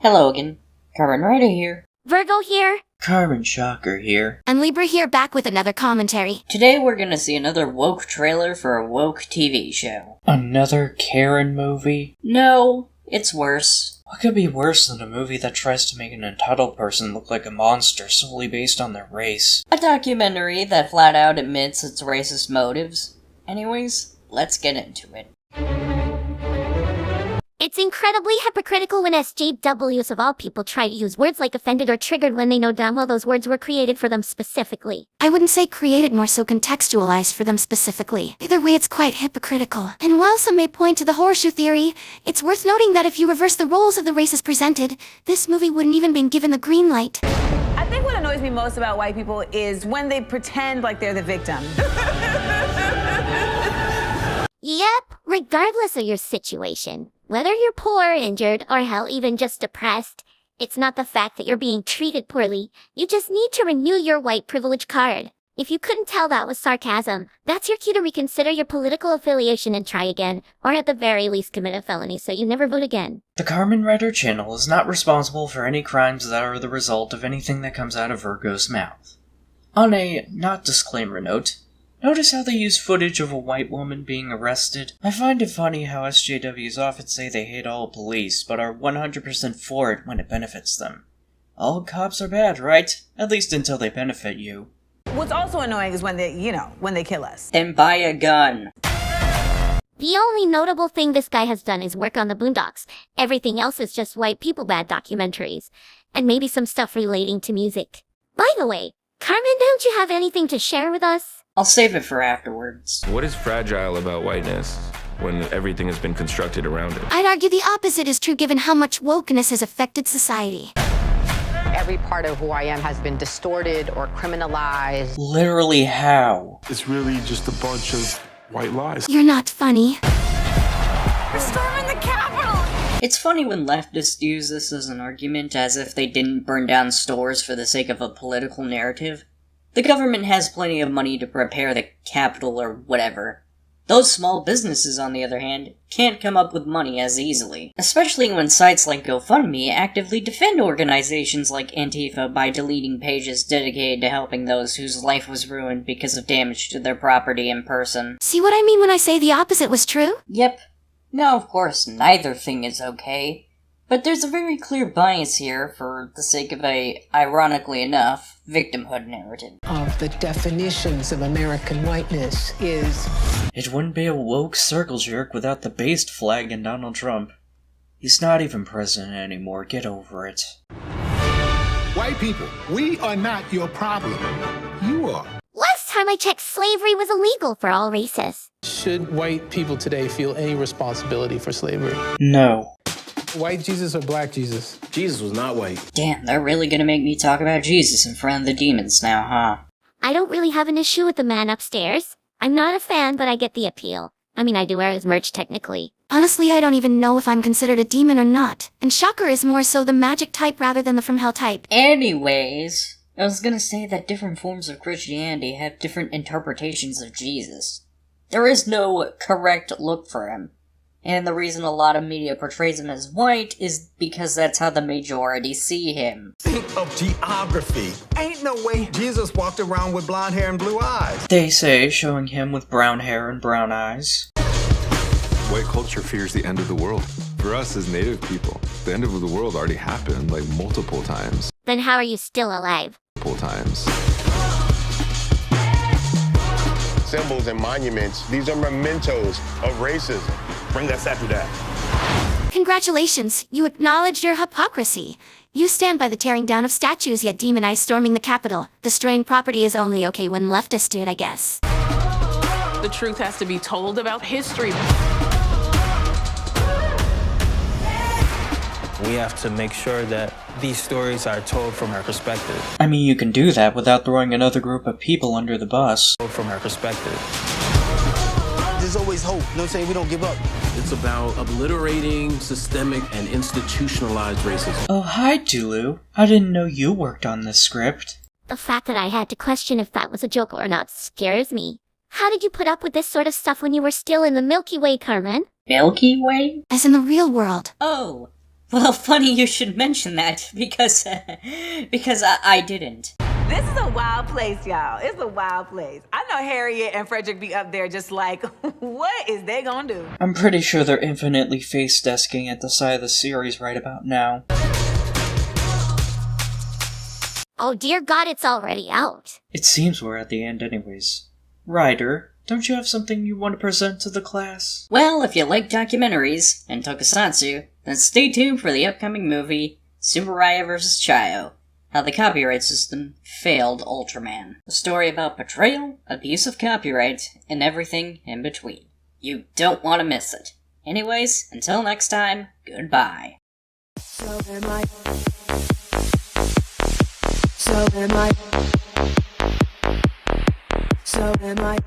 Hello again. Carmen Ryder here. Virgo here. Carmen Shocker here. And Libra here, back with another commentary. Today we're gonna see another woke trailer for a woke TV show. Another Karen movie? No, it's worse. What could be worse than a movie that tries to make an entitled person look like a monster solely based on their race? A documentary that flat out admits its racist motives. Anyways, let's get into it. It's incredibly hypocritical when SJWs of all people try to use words like offended or triggered when they know damn well those words were created for them specifically. I wouldn't say created, more so contextualized for them specifically. Either way, it's quite hypocritical. And while some may point to the horseshoe theory, it's worth noting that if you reverse the roles of the races presented, this movie wouldn't even been given the green light. I think what annoys me most about white people is when they pretend like they're the victim. Yep, regardless of your situation. Whether you're poor, injured, or hell, even just depressed, it's not the fact that you're being treated poorly. You just need to renew your white privilege card. If you couldn't tell that was sarcasm, that's your cue to reconsider your political affiliation and try again, or at the very least commit a felony so you never vote again. The Carmen Ryder channel is not responsible for any crimes that are the result of anything that comes out of Virgo's mouth. On a not disclaimer note, notice how they use footage of a white woman being arrested? I find it funny how SJWs often say they hate all police, but are 100% for it when it benefits them. All cops are bad, right? At least until they benefit you. What's also annoying is when they kill us. Then buy a gun. The only notable thing this guy has done is work on the Boondocks. Everything else is just white people bad documentaries. And maybe some stuff relating to music. By the way, Carmen, don't you have anything to share with us? I'll save it for afterwards. What is fragile about whiteness when everything has been constructed around it? I'd argue the opposite is true given how much wokeness has affected society. Every part of who I am has been distorted or criminalized. Literally how? It's really just a bunch of white lies. You're not funny. We're storming the Capitol! It's funny when leftists use this as an argument as if they didn't burn down stores for the sake of a political narrative. The government has plenty of money to repair the Capitol or whatever. Those small businesses, on the other hand, can't come up with money as easily. Especially when sites like GoFundMe actively defend organizations like Antifa by deleting pages dedicated to helping those whose life was ruined because of damage to their property in person. See what I mean when I say the opposite was true? Yep. Now, of course, neither thing is okay. But there's a very clear bias here for the sake of a, ironically enough, victimhood narrative. Of the definitions of American whiteness is... It wouldn't be a woke circle jerk without the based flag and Donald Trump. He's not even president anymore, get over it. White people, we are not your problem. You are. Last time I checked, slavery was illegal for all races. Should white people today feel any responsibility for slavery? No. White Jesus or black Jesus? Jesus was not white. Damn, they're really gonna make me talk about Jesus in front of the demons now, huh? I don't really have an issue with the man upstairs. I'm not a fan, but I get the appeal. I mean, I do wear his merch technically. Honestly, I don't even know if I'm considered a demon or not. And Shocker is more so the magic type rather than the from hell type. Anyways, I was gonna say that different forms of Christianity have different interpretations of Jesus. There is no correct look for him. And the reason a lot of media portrays him as white is because that's how the majority see him. Think of geography. Ain't no way Jesus walked around with blonde hair and blue eyes. They say showing him with brown hair and brown eyes. White culture fears the end of the world. For us as Native people, the end of the world already happened like multiple times. Then how are you still alive? Multiple times. Symbols and monuments, these are mementos of racism. Bring that statue down. Congratulations, you acknowledged your hypocrisy. You stand by the tearing down of statues yet demonize storming the Capitol. Destroying property is only okay when leftists do it, I guess. The truth has to be told about history. We have to make sure that these stories are told from her perspective. I mean, you can do that without throwing another group of people under the bus. From her perspective. There's always hope. You know what I'm saying? We don't give up. It's about obliterating systemic and institutionalized racism. Oh, hi, Tulu. I didn't know you worked on this script. The fact that I had to question if that was a joke or not scares me. How did you put up with this sort of stuff when you were still in the Milky Way, Carmen? Milky Way? As in the real world. Oh, Well, funny you should mention that, because I didn't. This is a wild place, y'all. It's a wild place. I know Harriet and Frederick be up there just like, what is they gonna do? I'm pretty sure they're infinitely face-desking at the side of the series right about now. Oh dear God, it's already out. It seems we're at the end anyways. Ryder, don't you have something you want to present to the class? Well, if you like documentaries and tokusatsu, then stay tuned for the upcoming movie, Subaraya vs. Chayo, How the Copyright System Failed Ultraman. A story about betrayal, abuse of copyright, and everything in between. You don't want to miss it. Anyways, until next time, goodbye. So am I. So am I. So am I.